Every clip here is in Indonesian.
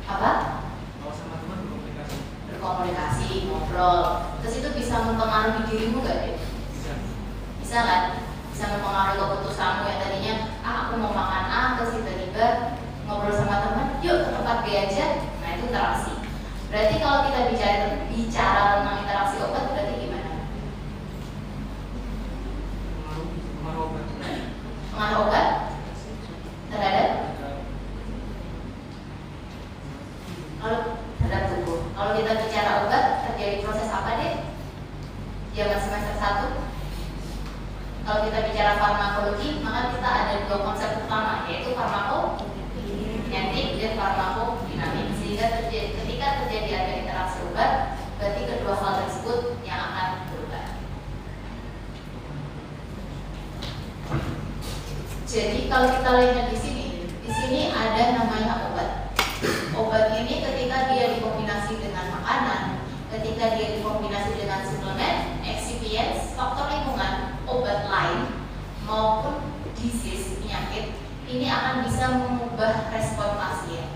Apa? Kalau sama teman Berkomunikasi, ngobrol. Terus itu bisa mempengaruhi dirimu gak, Dek? Bisa kan? Bisa mempengaruhi keputusanmu yang tadinya aku mau makan A, terus tiba-tiba ngobrol sama teman, yuk ke tempat B aja. Nah itu interaksi. Berarti kalau kita bicara tentang interaksi obat, berarti gimana? pengaruh obat. Pengaruh obat terhadap tubuh. Kalau kita bicara obat, terjadi proses apa, Dek? Zaman semester 1. Kalau kita bicara farmakologi, maka kita ada dua konsep utama, yaitu farmakokinetik dan farmakodinamik. Sehingga ketika terjadi ada interaksi obat, berarti kedua hal tersebut yang akan berubah. Jadi kalau kita lihat di sini ada namanya obat. Obat ini ketika dia dikombinasi dengan makanan, ketika dia dikombinasi dengan suplemen, excipients, faktor lingkungan, obat lain maupun disease, penyakit, ini akan bisa mengubah respon pasien.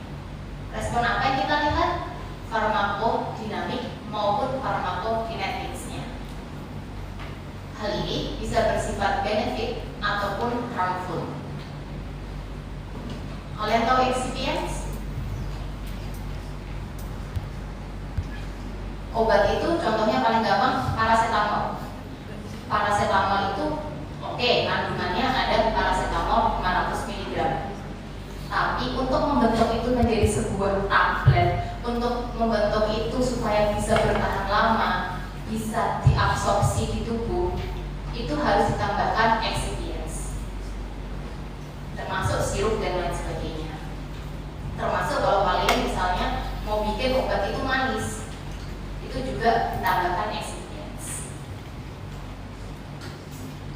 Respon apa yang kita lihat? Farmakodinamik maupun farmakokineticsnya. Hal ini bisa bersifat benefit ataupun harmful. Kalian tahu excipients? Obat itu contohnya paling gampang paracetamol. Paracetamol itu kandungannya ada paracetamol 500 mg. Tapi untuk membentuk itu menjadi sebuah tablet, untuk membentuk itu supaya bisa bertahan lama, bisa diabsorpsi di tubuh, itu harus ditambahkan excipients, termasuk sirup dan lain sebagainya. Termasuk kalau kalian misalnya mau bikin obat itu manis, itu juga ditambahkan excipients.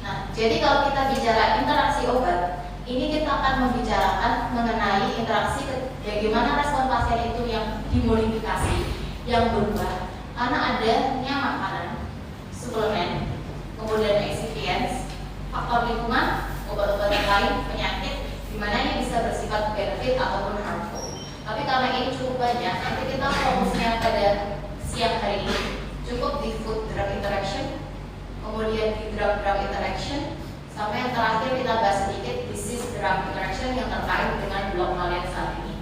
Nah, jadi kalau kita bicara interaksi obat, ini kita akan membicarakan mengenai interaksi bagaimana respon pasien itu yang dimodifikasi, yang berubah karena adanya makanan, suplemen, kemudian excipients, faktor lingkungan, obat-obat yang lain, penyakit, di mana ini bisa bersifat benefit ataupun harmful. Tapi karena ini cukup banyak, nanti kita fokusnya pada siang hari ini cukup di food drug interaction, kemudian di drug interaction, sampai yang terakhir kita bahas sedikit disease drug interaction yang terkait dengan blok kalian saat ini.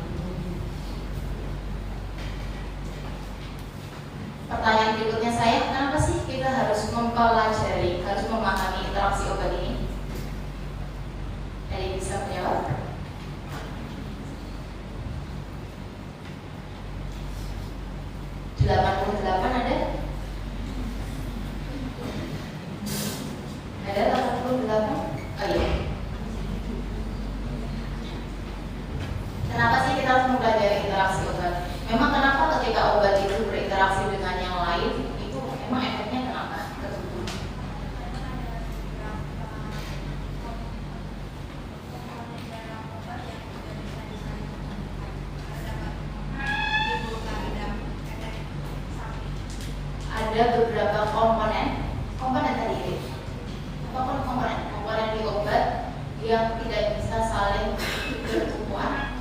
Pertanyaan berikutnya saya, kenapa sih kita harus mempelajari, harus memahami interaksi obat ini? Jadi bisa menjawab? ada? Ada 88? Oh iya. Kenapa sih kita harus mempelajari interaksi obat? Memang kenapa ketika obat itu berinteraksi dengan yang lain, itu emang efeknya kenapa ke tubuh? Ada beberapa komponen tadi. Apapun komponen di obat yang tidak bisa saling berhubungan.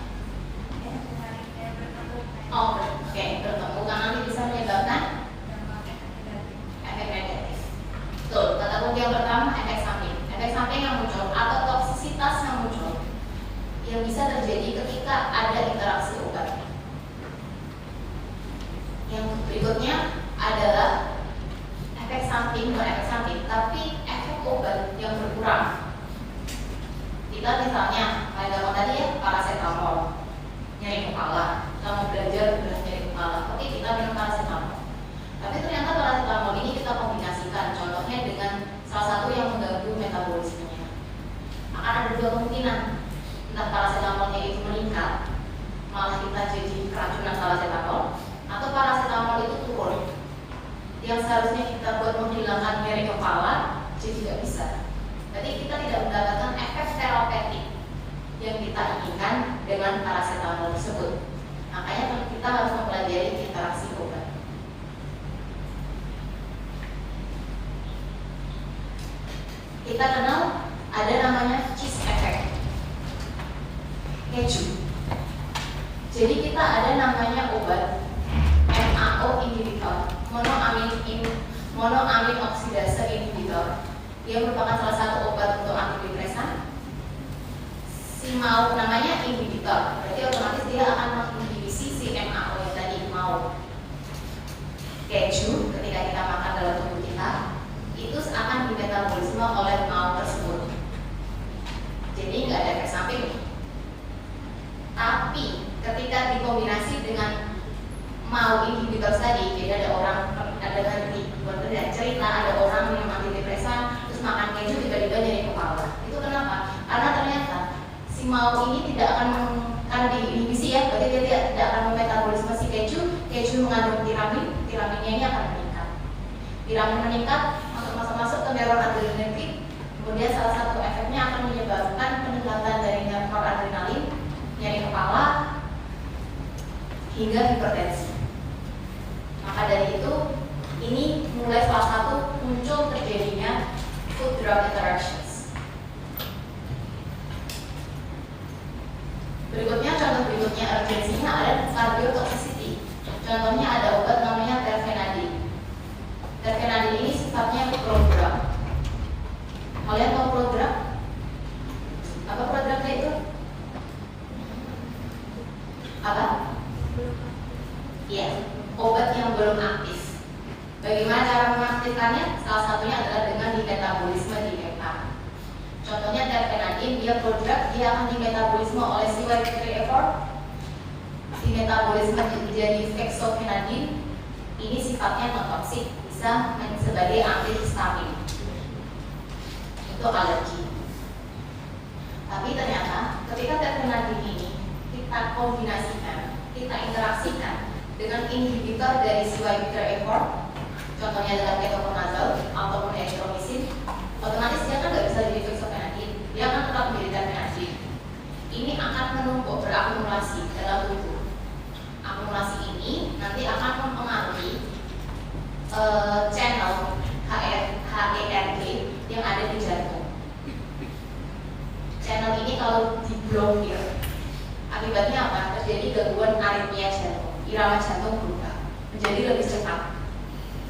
Bertemu kan nanti bisa menyebabkan efek negatif. Betul, kata kunci yang pertama efek samping. Efek samping yang muncul atau toksisitas yang muncul yang bisa terjadi ketika ada interaksi obat. Yang berikutnya adalah efek samping, bukan efek samping, tapi efek obat yang berkurang. Kita misalnya, kayak tadi ya, paracetamol, nyeri kepala, kita mau belajar udah nyeri kepala, oke kita minum paracetamol. Tapi ternyata paracetamol ini kita kombinasikan, contohnya dengan salah satu yang mengganggu metabolismenya. Akan ada dua kemungkinan, entah paracetamolnya itu meningkat, malah kita jadi keracunan paracetamol, atau paracetamol itu turun. Yang seharusnya kita buat menghilangkan nyeri kepala, jadi tidak bisa. Jadi kita tidak mendapatkan efek terapeutik yang kita inginkan dengan paracetamol tersebut. Makanya kita harus mempelajari interaksi obat. Kita kenal ada namanya cheese effect, keju. Jadi Jadi kita ada namanya obat MAO inhibitor, monoamin oksidase inhibitor. Dia merupakan salah satu obat untuk antidepresan. Si MAO namanya inhibitor, berarti otomatis dia akan menginhibisi si MAO yang tadi MAO. Keju ketika kita makan dalam tubuh kita itu akan dimetabolisme oleh MAO tersebut. Jadi nggak ada efek samping. Tapi ketika dikombinasi dengan MAO inhibitor tadi, jadi ada cerita ada orang minum antidepresan terus makan keju tiba-tiba nyeri kepala. Itu kenapa? Karena ternyata si MAO ini tidak akan karena diinhibisi ya, berarti dia tidak akan memetabolisme si keju. Keju mengandung tiraminnya ini akan meningkat. Tiramin meningkat, masuk ke neuron adrenergic. Kemudian salah satu efeknya akan menyebabkan peningkatan dari noradrenalin, nyeri kepala, hingga hipertensi. Maka dari itu, ini mulai salah satu muncul terjadinya food drug interactions. Berikutnya, contoh berikutnya urgensinya ada cardiotoxicity. Contohnya ada obat namanya terfenadine. Terfenadine ini sifatnya prodrug. Kalian tahu prodrug? Apa prodrugnya itu? Apa? Iya, obat yang belum aktif. Bagaimana cara mengaktifkannya? Salah satunya adalah dengan dimetabolisme di hepa. Contohnya terfenadine, dia prodrug, dia akan dimetabolisme oleh CYP3A4. Dimetabolisme menjadi fexofenadine. Ini sifatnya non-toksik, bisa sebagai antihistamin untuk alergi. Tapi ternyata ketika terfenadine ini kita kombinasikan, kita interaksikan dengan inhibitor dari CYP3A4, contohnya adalah ketoconazole ataupun erythromycin, otomatis dia kan nggak bisa jadi fexofenadine, dia akan tetap menjadi terfenadine. Ini akan menumpuk berakumulasi dalam tubuh. Akumulasi ini nanti akan mempengaruhi channel HERG yang ada di jantung. Channel ini kalau diblokir, akibatnya apa? Terjadi gangguan aritmia jantung, irama jantung berubah menjadi lebih cepat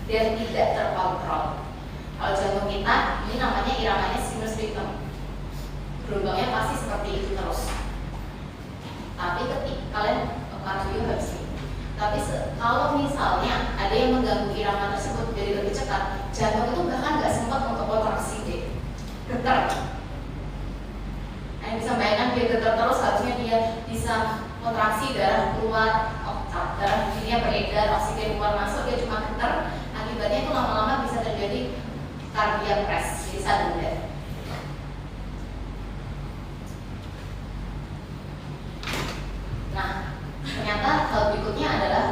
dan tidak terkontrol. Kalau jantung kita, ini namanya iramanya sinus rhythm, gelombangnya pasti seperti itu terus. Tapi ketika kalian kardio harus ini. Tapi kalau misalnya ada yang mengganggu irama tersebut jadi lebih cepat, jantung itu bahkan nggak sempat untuk kontraksi deh, getar. Nah, bisa bayangkan dia getar terus, harusnya dia bisa kontraksi, darah keluar, darah dirinya beredar, oksigen keluar masuk, dia cuma getar. Akibatnya itu lama-lama bisa terjadi cardiac arrest, jadi sudden death. Nah, ternyata hal berikutnya adalah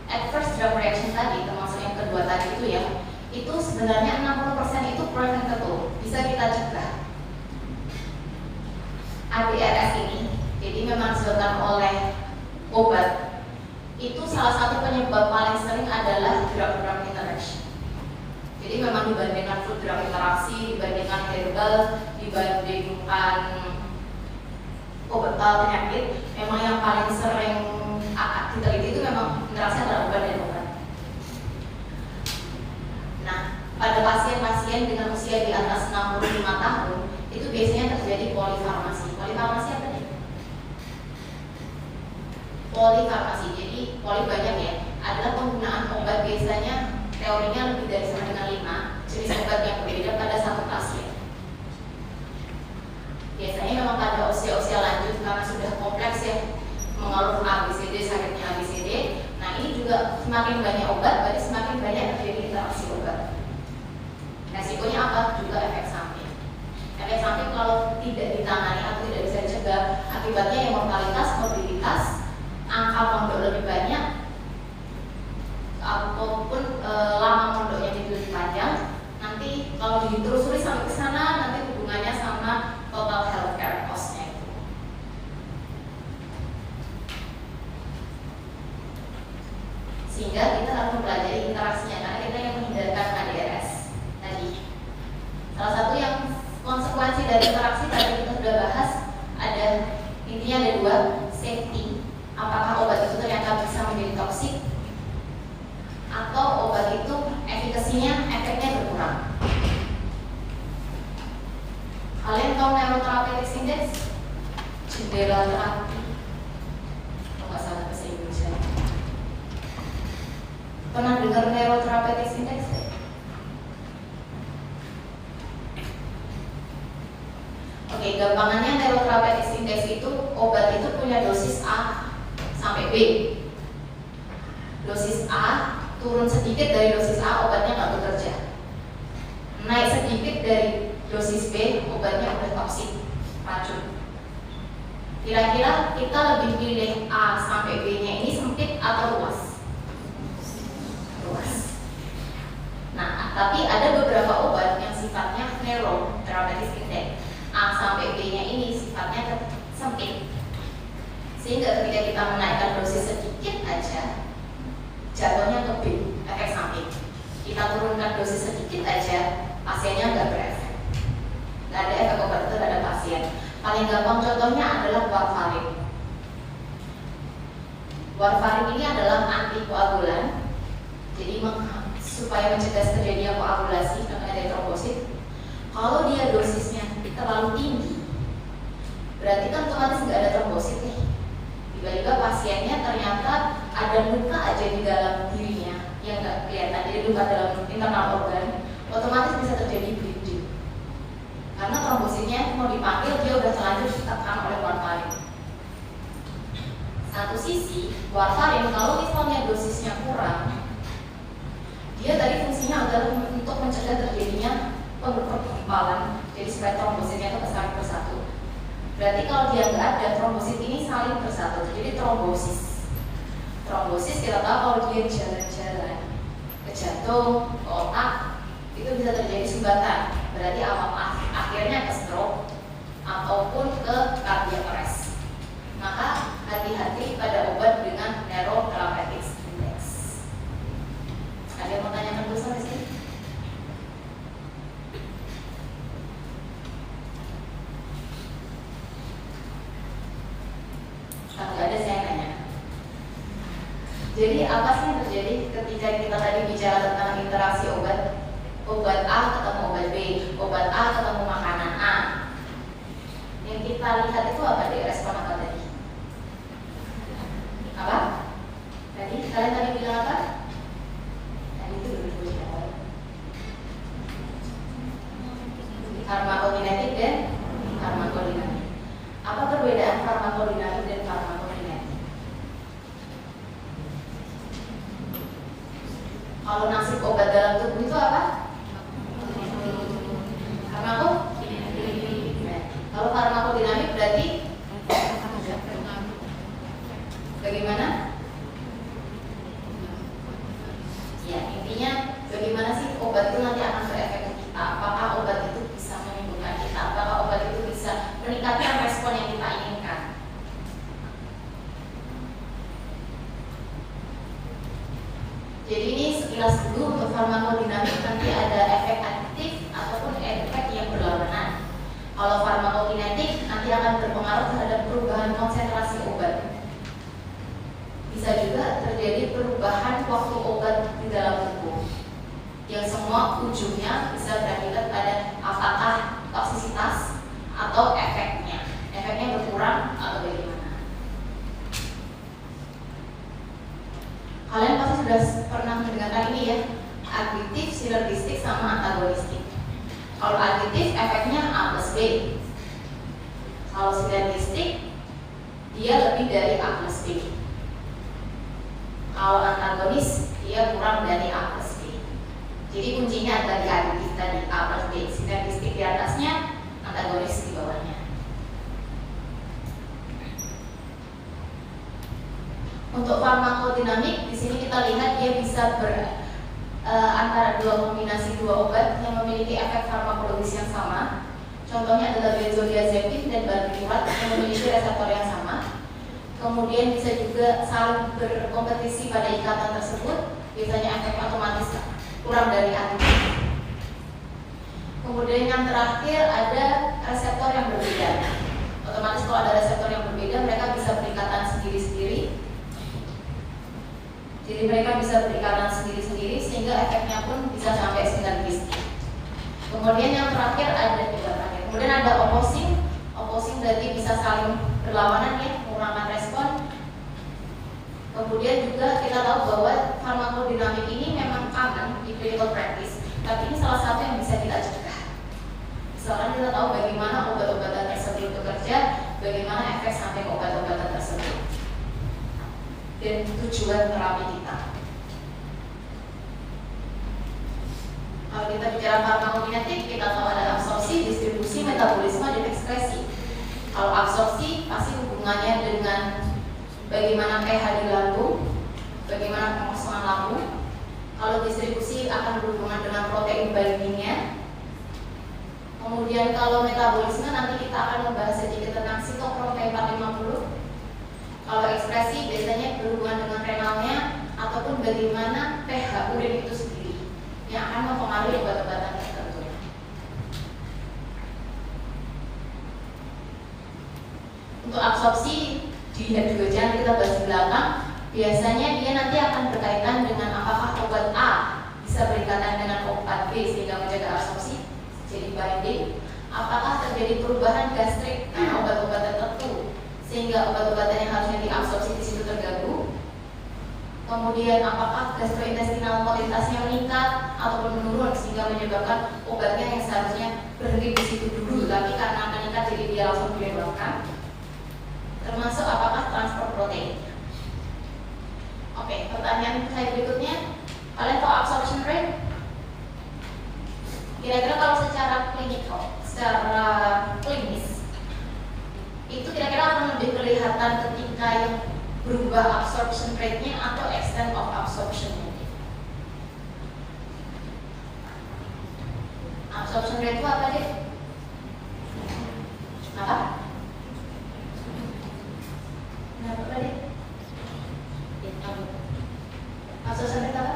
adverse drug reaction tadi, termasuk yang kedua tadi itu ya, itu sebenarnya 60% itu preventable, bisa kita cegah. ADRS ini, jadi memang disebabkan oleh obat, itu salah satu penyebab paling sering adalah drug-drug interaction. Jadi memang dibandingkan food drug interaksi, dibandingkan herbal, dibandingkan obat penyakit, memang yang paling sering diteliti itu memang interaksi antara obat dan obat. Nah, pada pasien-pasien dengan usia di atas 65 tahun, itu biasanya terjadi polifarmasi. Polifarmasi apa nih? Polifarmasi, jadi poli banyak ya. Adalah penggunaan obat biasanya teorinya lebih dari sama dengan 5 jenis obat yang berbeda pada satu pasien. Biasanya memang pada usia-usia lanjut karena sudah kompleks ya, mengeluh ABCD, sakitnya ABCD. Nah, ini juga semakin banyak obat, berarti semakin banyak terjadi interaksi obat. Resikonya apa? Juga efek samping. Efek samping kalau tidak ditangani atau tidak bisa dicegah, akibatnya ya mortalitas, morbiditas, angka mondok lebih banyak, ataupun lama mondoknya itu lebih panjang. Nanti kalau ditelusuri sampai ke sana, nanti hubungannya sama total healthcare cost-nya itu. Sehingga kita harus mempelajari interaksinya, karena kita yang menghindarkan ADRS tadi. Salah satu yang konsekuensi dari interaksi tadi kita sudah bahas, ada intinya ada 2, safety. Apakah obat Pernah dengar neurotherapeutic index? Oke, gampangannya neurotherapeutic index itu obat itu punya dosis A sampai B. Dosis A turun sedikit dari dosis A, obatnya nggak bekerja. Naik sedikit dari dosis B, obatnya udah toksik, racun. Kira-kira kita lebih pilih A sampai B-nya ini sempit atau luas? Luas. Nah, tapi ada beberapa obat yang sifatnya narrow therapeutic index. A sampai B-nya ini sifatnya sempit. Sehingga ketika kita menaikkan dosis sedikit aja, jatuhnya ke B, efek samping. Kita turunkan dosis sedikit aja, pasiennya nggak berefek. Nggak ada efek obat itu terhadap pasien. Paling gampang contohnya adalah warfarin. Warfarin ini adalah antikoagulan, jadi supaya mencegah terjadinya koagulasi namanya trombosit. Kalau dia dosisnya terlalu tinggi, berarti kan otomatis nggak ada trombosit nih. Tiba-tiba pasiennya ternyata ada luka aja di dalam dirinya yang nggak kelihatan, jadi luka dalam internal organ, otomatis bisa terjadi bleeding. Karena trombositnya mau dipanggil, dia udah terlanjur ditekan oleh warfarin. Satu sisi, warfarin kalau misalnya dosisnya kurang, dia tadi fungsinya adalah untuk mencegah terjadinya perkempalan, jadi supaya trombositnya itu saling bersatu. Berarti kalau dia nggak ada, trombosit ini saling bersatu, jadi trombosis. Trombosis kita tahu kalau dia jalan-jalan ke jantung, ke otak, itu bisa terjadi sumbatan. Berarti akhirnya ke stroke ataupun ke cardiac arrest. Maka hati-hati pada obat dengan narrow therapeutic index. Ada yang mau tanyakan dulu sampai sini? Kalau nggak ada saya nanya. Jadi apa sih yang terjadi ketika kita tadi bicara tentang interaksi obat? Obat A ketemu obat B, obat A ketemu makanan A. Yang kita lihat itu apa deh, respon apa tadi? Apa? Tadi kalian tadi bilang apa? Tadi itu dulu apa? Farmakodinamik dan farmakodinamik. Apa perbedaan farmakodinamik dan farmakodinamik? Kalau nasib obat dalam tubuh itu apa? Kalau farmakodinamik berarti bagaimana? Ya, intinya bagaimana sih obat itu nanti akan berefek ke kita? Apakah obat itu bisa menyembuhkan kita? Apakah obat itu bisa meningkatkan respon yang kita inginkan? Jadi ini sekilas dulu untuk farmakodinamik, nanti ada efek adiktif ataupun efek yang berlawanan. Kalau farmakokinetik nanti akan berpengaruh terhadap perubahan konsentrasi obat. Bisa juga terjadi perubahan waktu obat di dalam tubuh, yang semua ujungnya bisa berakibat pada apakah toksisitas atau efeknya berkurang atau bagaimana. Kalian pasti sudah pernah mendengarkan ini ya, additif, sinergistik, sama antagonistik. Kalau additif efeknya A plus B. Kalau sinergistik dia lebih dari A plus B. Kalau antagonis dia kurang dari A plus B. Jadi kuncinya ada di additif tadi, A plus B. Sinergistik di atasnya, antagonis di bawahnya. Untuk farmakodinamik di sini kita lihat dia bisa antara kombinasi dua obat yang memiliki efek farmakologis yang sama. Contohnya adalah benzodiazepin dan barbiturat yang memiliki reseptor yang sama. Kemudian bisa juga saling berkompetisi pada ikatan tersebut. Biasanya efek otomatis kurang dari additif. Kemudian yang terakhir ada reseptor yang berbeda. Otomatis kalau ada reseptor yang berbeda, mereka bisa berikatan sendiri-sendiri. Jadi mereka bisa berikatan sendiri-sendiri sehingga efeknya pun bisa sampai sinergistik. Kemudian yang terakhir kemudian ada opposing. Opposing berarti bisa saling berlawanan ya, mengurangi respon. Kemudian juga kita tahu bahwa farmakodinamik ini memang common di clinical practice, tapi ini salah satu yang bisa kita cegah. Misalkan kita tahu bagaimana obat-obatan tersebut bekerja, bagaimana efek samping obat-obatan tersebut, dan tujuan terapi kita. Kalau kita bicara farmakokinetik, kita tahu ada absorpsi, distribusi, metabolisme, dan ekskresi. Kalau absorpsi pasti hubungannya dengan bagaimana pH di lambung, bagaimana pengosongan lambung. Kalau distribusi akan berhubungan dengan protein bindingnya. Kemudian kalau metabolisme nanti kita akan membahas sedikit tentang sitokrom P450. Kalau ekspresi biasanya berhubungan dengan renalnya ataupun bagaimana pH urin itu sendiri yang akan mempengaruhi obat-obatan tertentu. Untuk absorpsi dilihat dulu, jangan kita bahas di belakang. Biasanya dia nanti akan berkaitan dengan apakah obat A bisa berikatan dengan obat B sehingga menjaga absorpsi, jadi binding. Apakah terjadi perubahan gastrik karena obat-obatan tertentu sehingga obat-obatan yang harusnya diabsorpsi di situ terganggu. Kemudian apakah gastrointestinal motilitasnya meningkat ataupun menurun sehingga menyebabkan obatnya yang seharusnya berhenti di situ dulu, tapi karena meningkat jadi dia langsung dilewatkan. Termasuk apakah transport protein. Oke, pertanyaan saya berikutnya, kalian tahu absorption rate? Kira-kira kalau secara klinikal, secara klinis, itu kira-kira akan lebih kelihatan ketika yang berubah absorption rate-nya atau extent of absorption-nya. Absorption rate itu apa deh? Apa? Apa tadi? Absorption rate apa?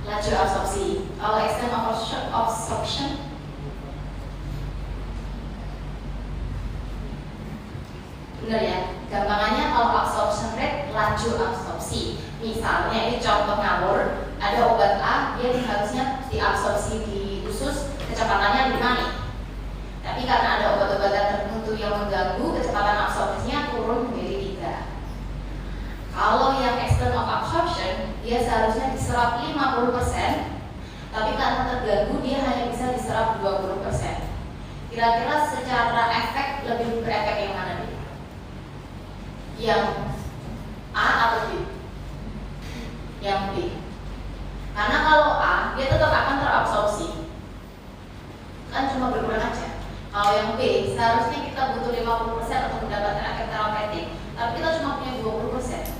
Laju absorpsi. Kalau extent of absorption, benar ya? Gampangannya kalau absorption rate, laju absorpsi. Misalnya ini contoh ngawur, ada obat A, dia harusnya diabsorpsi di usus, kecepatannya 5 nih. Tapi karena ada obat-obatan tertentu yang mengganggu, kecepatan absorpsinya turun menjadi 3. Kalau yang extent of absorption, dia seharusnya diserap 50%, tapi karena terganggu dia hanya bisa diserap 20%. Kira-kira secara efek lebih berefek yang mana nih? Yang A atau B? Yang B. Karena kalau A, dia tetap akan terabsorpsi, kan cuma berkurang aja. Kalau yang B, seharusnya kita butuh 50% untuk mendapatkan efek terapeutik, tapi kita cuma punya 20%.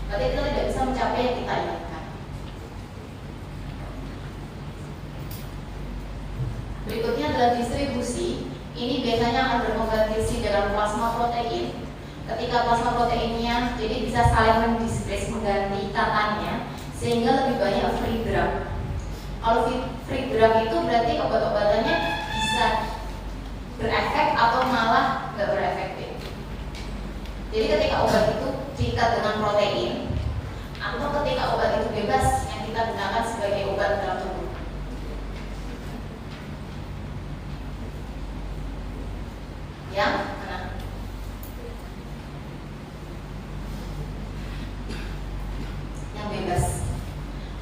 Berarti kita tidak bisa mencapai yang kita inginkan. Berikutnya adalah distribusi. Ini biasanya akan berkompetisi dengan plasma protein. Ketika plasma proteinnya jadi bisa saling mendisplace, mengganti ikatannya, sehingga lebih banyak free drug. Kalau free drug itu berarti obat-obatannya bisa berefek atau malah nggak berefektif. Jadi ketika obat itu diikat dengan protein, atau ketika obat itu bebas yang kita gunakan sebagai obat dalam tubuh. Yang mana? Yang bebas.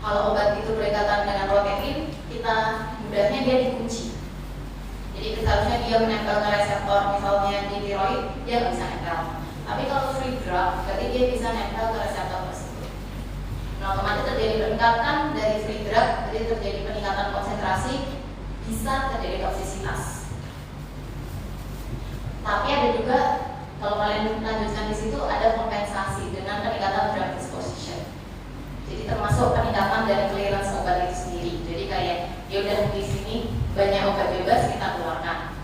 Kalau obat itu berikatan dengan protein, kita mudahnya dia dikunci. Jadi seharusnya dia menempel ke reseptor, misalnya di tiroid, dia nggak bisa nempel. Tapi kalau free drug, berarti dia bisa nempel ke reseptor tersebut. Nah, otomatis terjadi peningkatan dari free drug, jadi terjadi peningkatan konsentrasi, bisa terjadi toksisitas. Tapi ada juga, kalau kalian lanjutkan di situ, ada kompensasi dengan peningkatan drug disposition. Jadi termasuk peningkatan dari clearance obat itu sendiri. Jadi kayak ya udah di sini banyak obat bebas kita keluarkan.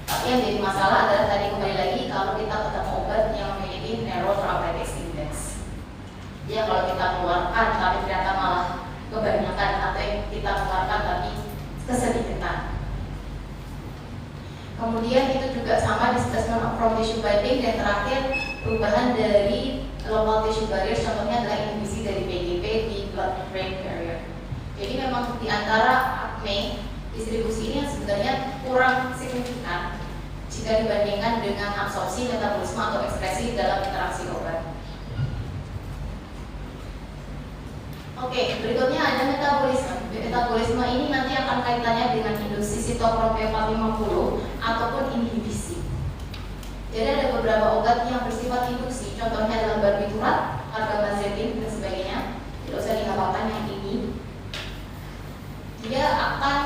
Tapi yang jadi masalah adalah tadi kembali lagi kalau kita ketemu obat yang memiliki narrow therapeutic index. Ya kalau kita keluarkan tapi ternyata malah kebanyakan atau yang kita keluarkan tapi kesedikatan. Kemudian itu juga sama displacement from tissue binding, dan terakhir perubahan dari local tissue barrier, contohnya adalah inhibisi dari PGP di blood-brain barrier. Jadi memang di antara acne distribusi ini sebenarnya kurang signifikan jika dibandingkan dengan absorpsi, metabolisme atau ekspresi dalam interaksi obat. Oke, berikutnya ada metabolisme. Metabolisme ini nanti akan kaitannya dengan induksi sitokrom P450 ataupun inhibisi. Jadi ada beberapa obat yang bersifat induksi, contohnya adalah barbiturat, carbamazepine dan sebagainya. Tidak usah dihafalkan yang ini. Dia akan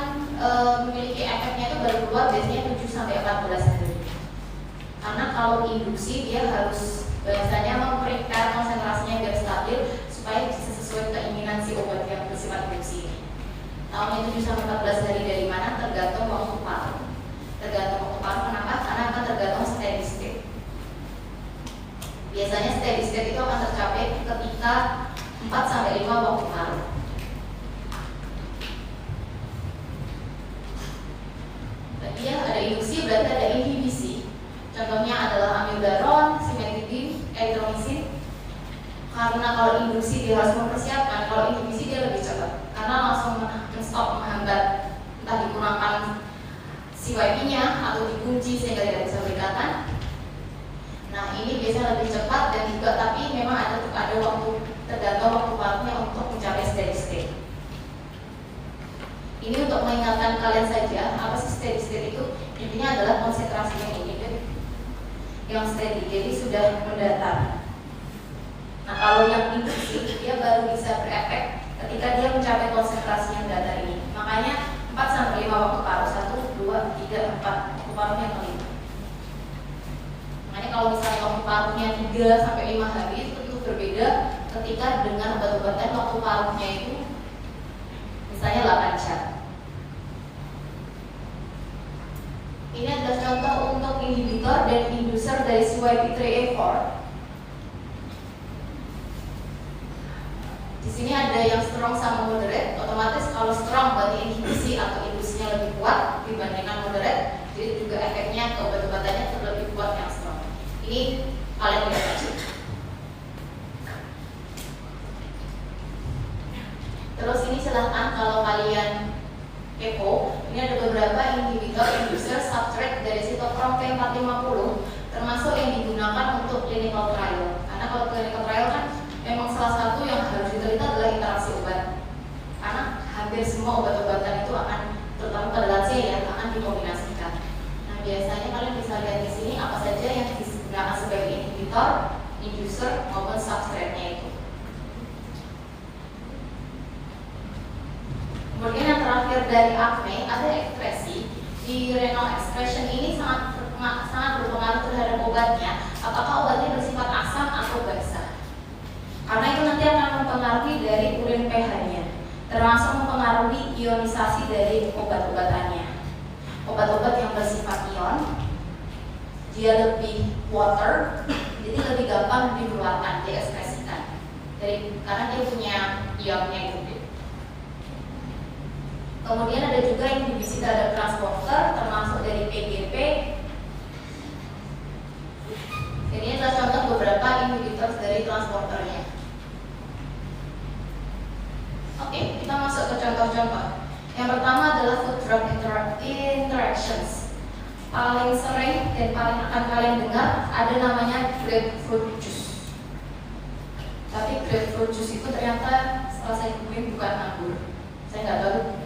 memiliki efeknya itu baru keluar biasanya 7 sampai 14 hari. Karena kalau induksi dia harus biasanya memprepare konsentrasinya biar stabil supaya bisa sesuai keinginan si obat yang bersifat induksi ini. Tahunnya 7 sampai 14 hari dari mana tergantung waktu paru. Tergantung waktu paru kenapa? Karena akan tergantung steady state. Biasanya steady state itu akan tercapai ketika 4 sampai 5 waktu paru. Tadi ya ada induksi berarti ada inhibisi. Contohnya adalah amiodaron, simetidine, erythromycin. Karena kalau induksi dia harus mempersiapkan, kalau inhibisi dia lebih cepat. Karena langsung men-stop, menghambat, entah dikurangkan CYP-nya atau dikunci sehingga tidak bisa berikatan. Nah ini biasanya lebih cepat dan juga tapi memang ada waktu tergantung waktu parunya untuk mencapai steady state. Ini untuk mengingatkan kalian saja apa sih steady state itu? Intinya adalah konsentrasi yang ini yang steady, jadi sudah mendatar. Nah kalau yang induksi dia baru bisa berefek ketika dia mencapai konsentrasi yang datar ini. Makanya 4 sampai 5 waktu paru, 1, 2, 3, 4 waktu parunya yang kelima. Makanya kalau misalnya waktu parunya 3 sampai 5 hari itu tentu berbeda ketika dengan obat-obatan waktu parunya itu misalnya 8 jam. Ini adalah contoh untuk inhibitor dan inducer dari CYP3A4. Di sini ada yang strong sama moderate. Otomatis kalau strong berarti inhibisi atau indusinya lebih kuat dibandingkan moderate. Jadi juga efeknya ke obat-obatannya lebih kuat yang strong. Ini kalian lihat aja. Terus ini silahkan kalau kalian kepo, ini ada beberapa inhibitor, inducer, substrate dari sitokrom P450 termasuk yang digunakan untuk clinical trial. Karena kalau clinical trial kan memang salah satu yang harus diteliti adalah interaksi obat. Karena hampir semua obat-obatan itu akan, terutama pada lansia ya, akan dikombinasikan. Nah biasanya kalian bisa lihat di sini apa saja yang digunakan sebagai inhibitor, inducer maupun substrate-nya itu. Kemudian yang terakhir dari acne ada ekspresi. Di renal expression ini sangat berpengaruh terhadap obatnya. Apakah obatnya bersifat asam atau basa? Karena itu nanti akan mempengaruhi dari urin pH-nya, termasuk mempengaruhi ionisasi dari obat-obatannya. Obat-obat yang bersifat ion, dia lebih water, jadi lebih gampang dikeluarkan, diekspresikan. Karena dia punya ionnya itu. Kemudian ada juga inhibisi terhadap transporter termasuk dari PGP. Ini adalah contoh beberapa inhibitor dari transporternya. Oke, kita masuk ke contoh-contoh. Yang pertama adalah food drug interactions. Paling sering dan paling akan kalian dengar ada namanya grapefruit juice. Tapi grapefruit juice itu ternyata setelah saya googling bukan anggur. Saya nggak tahu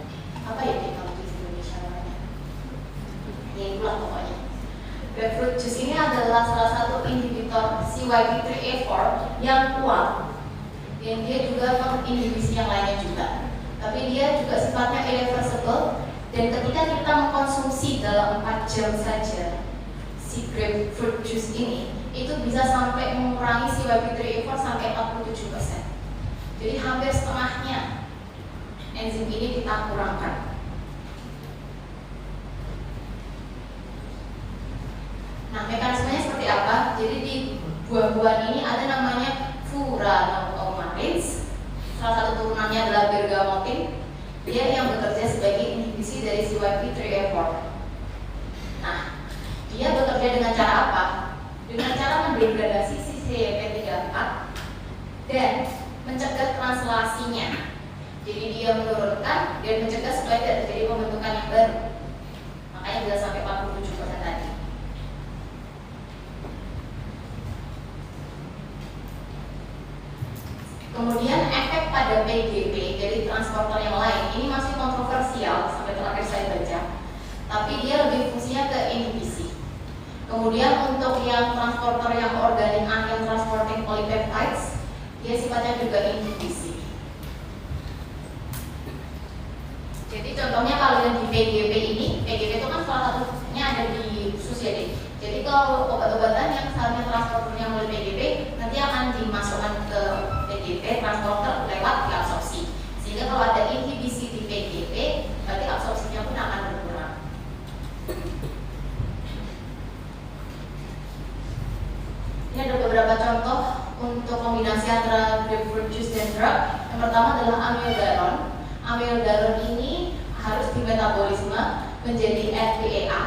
apa ya kalau di Indonesia namanya. Ya itulah pokoknya. Grapefruit juice ini adalah salah satu inhibitor CYP3A4 yang kuat. Dan dia juga menginhibisi yang lainnya juga. Tapi dia juga sifatnya irreversible. Dan ketika kita mengkonsumsi dalam 4 jam saja si grapefruit juice ini, itu bisa sampai mengurangi CYP3A4 sampai 47%. Jadi hampir setengahnya enzim ini kita kurangkan. Nah, mekanismenya seperti apa? Jadi di buah-buahan ini ada namanya furanotomarins. Salah satu turunannya adalah bergamotin. Dia yang bekerja sebagai inhibisi dari CYP3A4. Nah, dia bekerja dengan cara apa? Dengan cara mendegradasi si CYP3A4 dan mencegah translasinya. Jadi dia menurunkan dan mencegah supaya tidak terjadi pembentukan yang baru. Makanya bisa sampai 47% tadi. Kemudian efek pada PGP, jadi transporter yang lain. Ini masih kontroversial sampai terakhir saya baca, tapi dia lebih fungsinya ke inhibisi. Kemudian untuk yang transporter yang organik anion transporting polypeptides, dia sifatnya juga inhibisi. Jadi contohnya kalau yang di PGP ini, PGP itu kan salah satunya ada di usus ya deh. Jadi kalau obat-obatan yang seharusnya transporternya melalui PGP, nanti akan dimasukkan ke PGP transporter lewat diabsorpsi. Sehingga kalau ada inhibisi di PGP, berarti absorpsinya pun akan berkurang. Ini ada beberapa contoh untuk kombinasi antara grapefruit juice dan drug. Yang pertama adalah amiodaron. Amiodaron ini harus dimetabolisme menjadi FDAA.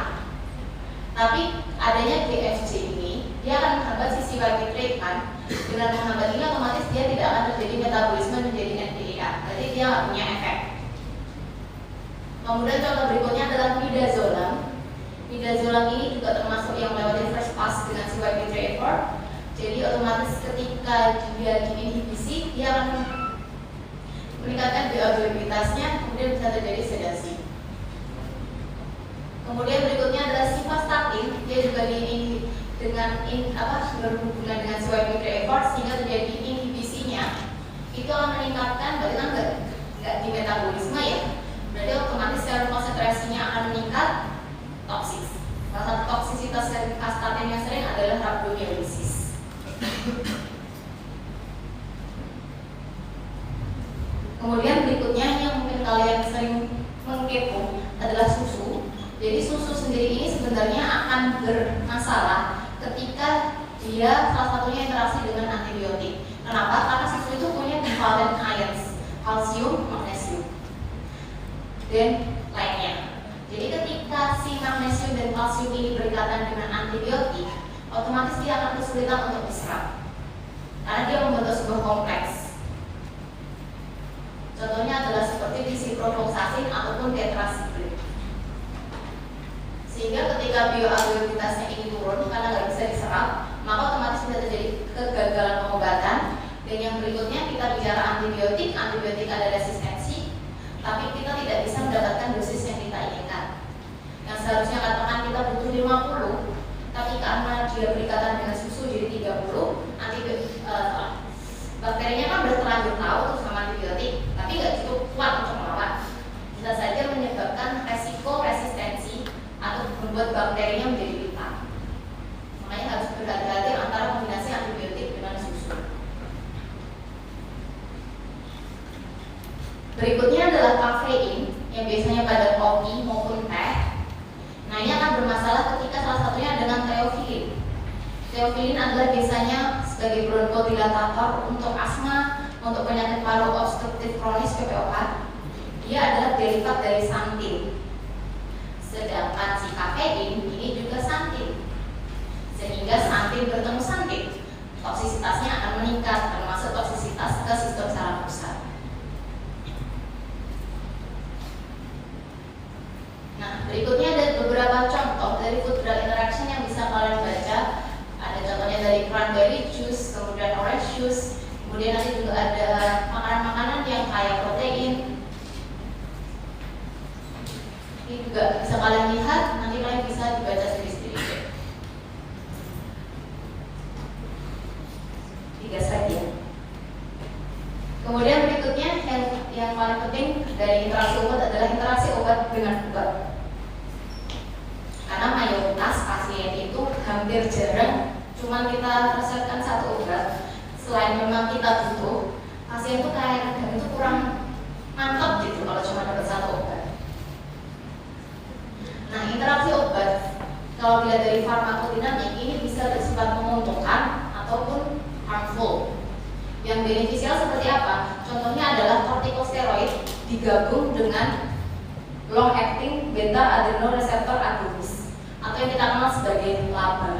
Tapi adanya GFC ini, dia akan menghambat sisi YP3 kan. Dengan menghambat ini otomatis dia tidak akan terjadi metabolisme menjadi FDAA. Berarti dia nggak punya efek. Kemudian contoh berikutnya adalah midazolam. Midazolam ini juga termasuk yang melewati first pass dengan si YP3A4. Jadi otomatis ketika dia diinhibisi, dia akan meningkatkan bioavailabilitasnya, kemudian bisa terjadi sedasi. Kemudian berikutnya adalah simvastatin, dia juga berhubungan dengan YP3A4 sehingga terjadi inhibisinya. Itu akan meningkatkan, berarti kan nggak di metabolisme ya, berarti otomatis secara konsentrasinya akan meningkat, toksis. Salah satu toksisitas simvastatin yang sering adalah rhabdomyolysis. Kemudian berikutnya yang mungkin kalian sering mengkepo adalah susu. Jadi susu sendiri ini sebenarnya akan bermasalah ketika dia salah satunya interaksi dengan antibiotik. Kenapa? Karena susu itu punya covalent ions, kalsium, magnesium, dan lainnya. Jadi ketika si magnesium dan kalsium ini berikatan dengan antibiotik, otomatis dia akan kesulitan untuk diserap karena dia membentuk sebuah kompleks. Contohnya adalah seperti di ciprofloxacin ataupun tetracycline. Sehingga ketika bioavailabilitasnya ini turun karena nggak bisa diserap, maka otomatis bisa terjadi kegagalan pengobatan. Dan yang berikutnya kita bicara antibiotik, antibiotik ada resistensi, tapi kita tidak bisa mendapatkan dosis yang kita inginkan. Yang seharusnya katakan kita butuh 50, tapi karena dia berikatan dengan susu jadi 30, bakterinya kan udah terlanjur tahu tuh sama antibiotik, tapi nggak cukup kuat untuk melawan. Bisa saja menyebabkan resiko resistensi atau membuat bakterinya menjadi vital. Makanya harus berhati-hati antara kombinasi antibiotik dengan susu. Berikutnya adalah kafein yang biasanya pada kopi maupun teh. Nah ini akan bermasalah ketika salah satunya dengan teofilin. Teofilin adalah biasanya sebagai bronkodilatator untuk asma, untuk penyakit paru obstruktif kronis PPOK. Dia adalah derivat dari santin. Sedangkan si kafein ini juga santin. Sehingga santin bertemu santin, toksisitasnya akan meningkat, termasuk toksisitas ke sistem saraf pusat. Nah, berikutnya ada beberapa contoh dari food drug interaction yang bisa kalian baca. Ada contohnya dari cranberry juice, kemudian orange juice, kemudian nanti juga ada makanan-makanan yang kaya protein. Ini juga bisa kalian lihat, nanti kalian bisa dibaca sendiri-sendiri. 3 slide ya. Kemudian berikutnya yang paling penting dari interaksi obat adalah interaksi obat dengan obat. Karena mayoritas pasien itu hampir jarang cuma kita resepkan satu obat. Selain memang kita butuh, pasien itu kayak kadang itu kurang mantap gitu kalau cuma dapat satu obat. Nah, interaksi obat kalau dilihat dari farmakodinamik ini bisa bersifat menguntungkan ataupun harmful. Yang beneficial seperti apa? Contohnya adalah corticosteroid digabung dengan long acting beta adrenoreceptor agonis atau yang kita kenal sebagai LABA.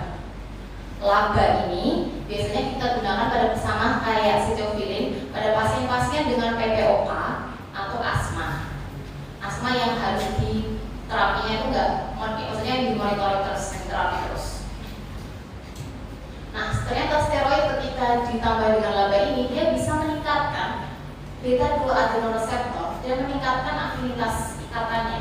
LABA ini biasanya kita gunakan pada bersama kayak sitofilin pada pasien-pasien dengan PPOK atau asma. Asma yang harus terapinya itu maksudnya dimonitor terus, terapi terus. Nah, ternyata steroid ketika ditambah dengan LABA ini dia bisa meningkatkan beta 2 adrenoreseptor dan meningkatkan afinitas ikatannya,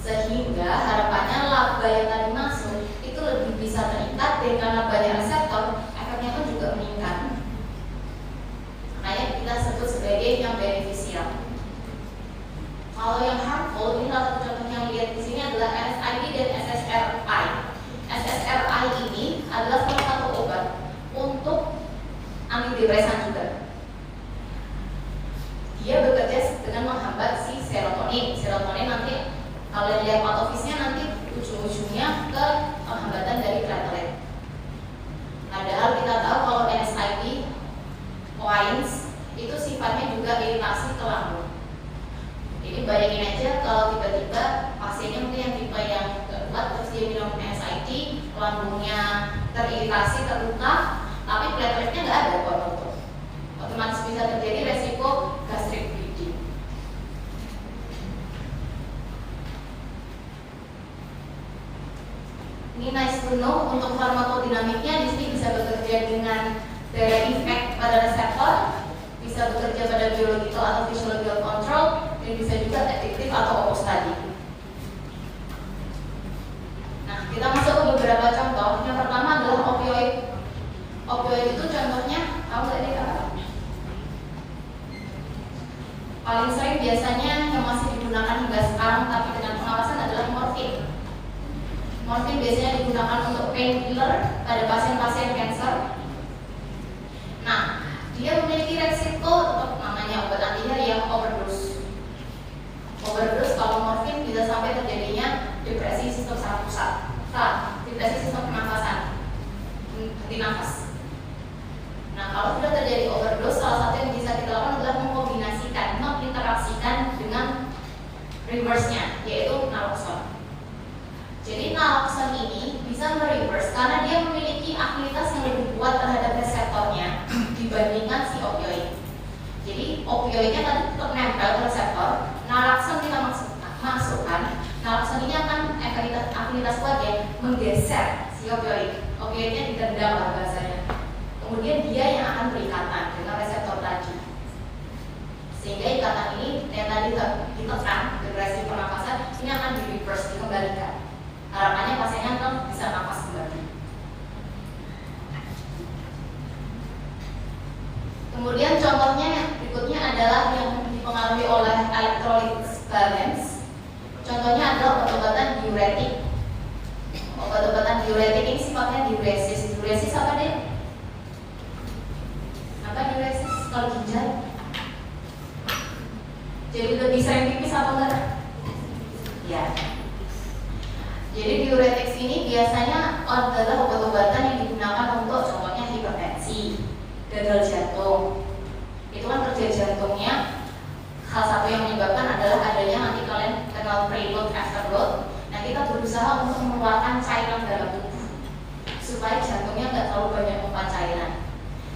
sehingga harapannya laba yang tadi masuk itu lebih bisa terikat, dan karena banyak reseptor efeknya pun juga meningkat. Makanya kita sebut sebagai yang beneficial. Kalau yang harmful, ini salah satu contoh yang lihat di sini adalah NSAID dan SSRI. SSRI ini adalah salah satu obat untuk antidepresan juga. Dia bekerja dengan menghambat si serotonin. Serotonin nanti kalau lihat patofisnya nanti ujung-ujungnya ke penghambatan dari platelet. Padahal kita tahu kalau NSAID points itu sifatnya juga iritasi ke lambung. Jadi bayangin aja kalau tiba-tiba pasiennya mungkin yang tipe yang kuat, terus dia minum NSAID, lambungnya teriritasi, terluka, tapi plateletnya nggak ada kok, otomatis bisa terjadi resiko gastric bleeding. Ini nice to know. Untuk farmakodinamiknya di sini bisa bekerja dengan direct effect pada reseptor, bisa bekerja pada biological atau physiological control, dan bisa juga efektif atau opostadi. Nah, kita masuk ke beberapa contoh. Yang pertama adalah opioid. Opioid itu contohnya, tahu nggak nih apa? Paling sering biasanya yang masih digunakan hingga sekarang tapi dengan pengawasan adalah morfin. Morfin biasanya digunakan untuk painkiller pada pasien-pasien kanker. Nah, dia memiliki resiko untuk namanya obat antinyeri yang overdose. Overdose kalau morfin bisa sampai terjadinya depresi sistem saraf pusat, depresi sistem pernafasan, henti nafas. Nah, kalau sudah terjadi overdose, salah satu yang bisa kita lakukan adalah mengkombinasikan, menginteraksikan dengan reverse-nya, yaitu naloxone. Jadi naloxone ini bisa mereverse karena dia memiliki afinitas yang lebih kuat terhadap reseptornya dibandingkan si opioid. Jadi opioidnya tadi tetap nempel ke reseptor, naloxone kita masukkan, naloxone ini akan afinitas kuatnya menggeser si opioid. Opioidnya ditendang lah bahasanya. Kemudian dia yang akan berikatan dengan reseptor tadi, sehingga ikatan ini yang tadi ditekan depresi pernafasan ini akan di reverse, dikembalikan. Harapannya pasiennya akan bisa nafas kembali. Kemudian contohnya yang berikutnya adalah yang dipengaruhi oleh electrolyte balance. Contohnya adalah obat-obatan diuretik. Obat-obatan diuretik ini sifatnya diuresis. Diuresis apa deh? Apa diuresis? Kalau ginjal jadi lebih sering pipis apa enggak? Ya. Jadi diuretik ini biasanya adalah obat-obatan yang digunakan untuk contohnya hipertensi, gagal jantung. Itu kan kerja jantungnya salah satu yang menyebabkan adalah adanya, nanti kalian kenal preload afterload. Nah, kita berusaha untuk mengeluarkan cairan dalam tubuh supaya jantungnya nggak terlalu banyak memompa cairan.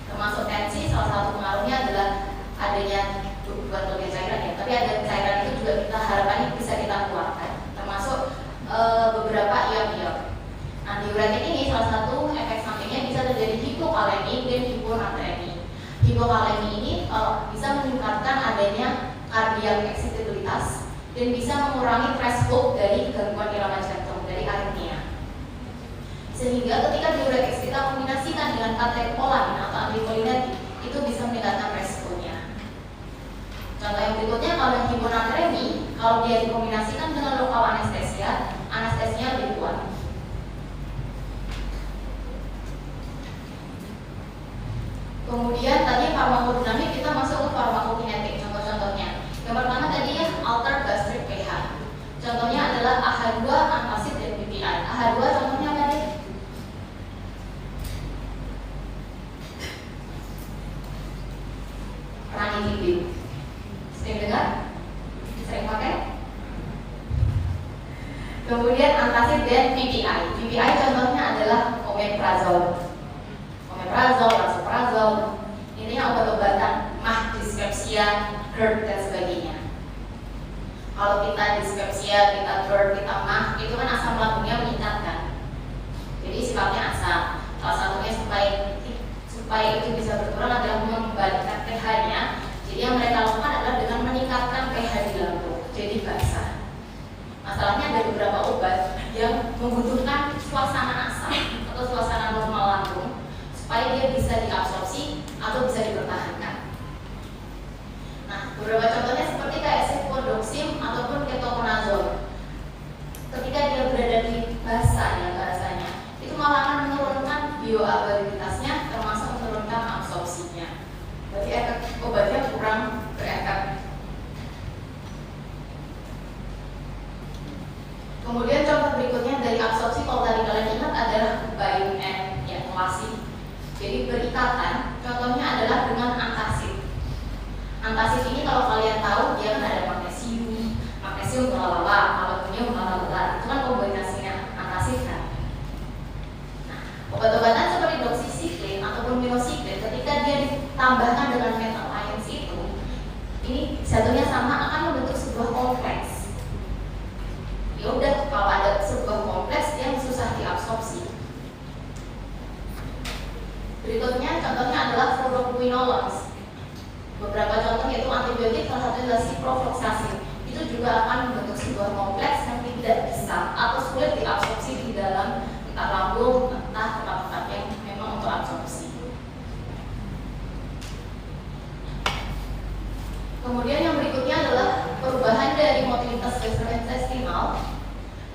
Termasuk tensi, salah satu pengaruhnya adalah adanya bukan lebih cairan ya, tapi ada cairan itu juga kita harapannya bisa kita keluarkan, termasuk beberapa ion-ion. Nah, diuretik ini salah satu efek sampingnya bisa terjadi hipokalemi dan hiponatremi. Hipokalemi ini bisa meningkatkan adanya kardiak excitabilitas dan bisa mengurangi threshold dari gangguan irama jantung, dari aritmia. Sehingga ketika diuretik kita kombinasikan dengan katekolamin atau anticholinergic, itu bisa meningkatkan resikonya. Contoh yang berikutnya, kalau yang hiponatremi, kalau dia dikombinasikan dengan lokal anestesia, anestesinya lebih kuat. Kemudian tadi farmakodinamik, kita masuk ke farmakokinetik. Contoh-contohnya, yang pertama tadi ya alter gastric pH. Contohnya adalah AH2, antacid, dan PPI. AH2 contohnya apa nih? Ranitidine. Sering dengar? Sering pakai? Kemudian antacid dan PPI. PPI contohnya adalah omeprazole, lansoprazole. Ini obat-obatan mah, dispepsia, GERD dan sebagainya. Kalau kita dispepsia, kita GERD, kita mah, itu kan asam lambungnya meningkatkan. Jadi sifatnya asam. Salah satunya supaya itu bisa berkurang adalah mengembalikan pH-nya. Jadi yang mereka Kemudian yang berikutnya adalah perubahan dari motilitas gastrointestinal.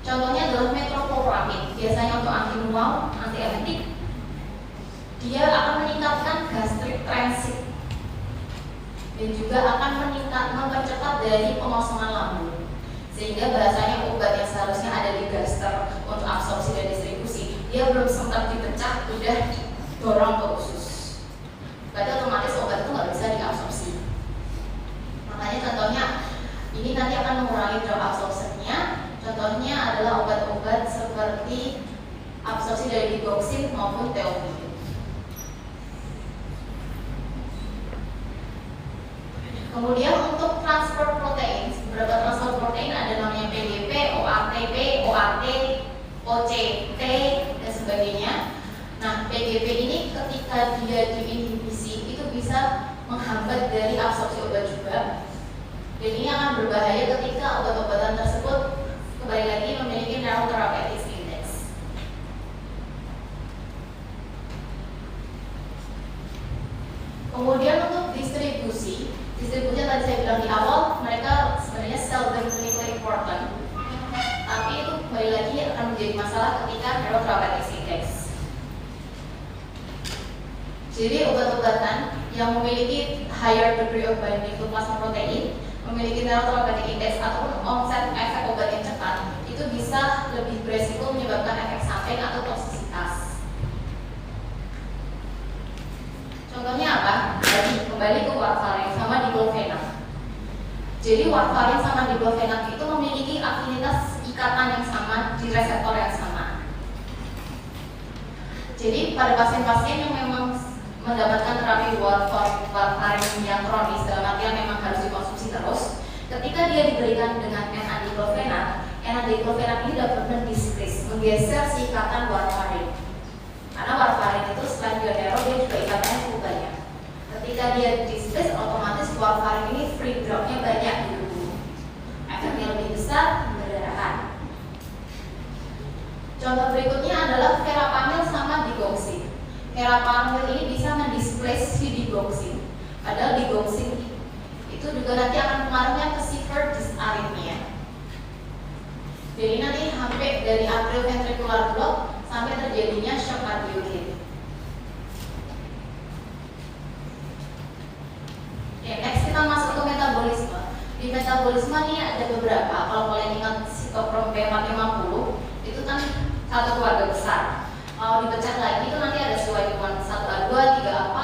Contohnya adalah metoclopramide, biasanya untuk anti mual, antiemetik. Dia akan meningkatkan gastric transit dan juga akan mempercepat dari pengosongan lambung, sehingga bahasanya obat yang seharusnya ada di gaster untuk absorpsi dan distribusi, dia belum sempat dipecah, udah dorong ke usus. Berarti otomatis obat itu nggak bisa diabsorpsi. Makanya contohnya ini nanti akan mengurangi drug absorption-nya. Contohnya adalah obat-obat seperti absorpsi dari digoxin maupun theophylline. Kemudian untuk transfer protein, beberapa transfer protein ada namanya PGP, OATP, OAT, OCT, dan sebagainya. Nah, PGP ini ketika dia diinhibisi itu bisa menghambat dari absorpsi obat juga. Dan ini akan berbahaya ketika obat-obatan tersebut kembali lagi memiliki narrow therapeutic index. Kemudian untuk distribusi tadi saya bilang di awal, mereka sebenarnya seldom clinically important, tapi itu kembali lagi akan menjadi masalah ketika narrow therapeutic index. Jadi obat-obatan yang memiliki higher degree of binding to plasma protein, memiliki narrow therapeutic index ataupun onset efek obat yang cepat, itu bisa lebih beresiko menyebabkan efek samping atau toksisitas. Contohnya apa? Jadi kembali ke warfarin sama diclofenac. Jadi warfarin sama diclofenac itu memiliki afinitas ikatan yang sama di reseptor yang sama. Jadi pada pasien-pasien yang memang mendapatkan terapi warfarin yang kronis, dalam artian memang harus dikonsumsi terus, ketika dia diberikan dengan N-diclofenac ini dapat menggeser si ikatan warfarin. Karena warfarin itu selain dia narrow, dia juga ikatannya cukup banyak. Ketika dia displace, otomatis warfarin ini free drop-nya banyak di tubuh. Efeknya lebih besar, perdarahan. Contoh berikutnya adalah verapamil sama digoxin. Verapamil ini bisa mendisplace si digoxin. Padahal digoxin itu juga nanti akan pengaruhnya ke severe dysarrhythmia. Jadi nanti sampai dari atrioventricular block sampai terjadinya shock cardioid. Oke, next kita masuk ke metabolisme. Di metabolisme ini ada beberapa. Kalau kalian ingat sitokrom P450 itu kan satu keluarga besar. Kalau dipecah lagi itu nanti ada CYP1A2, 3A4,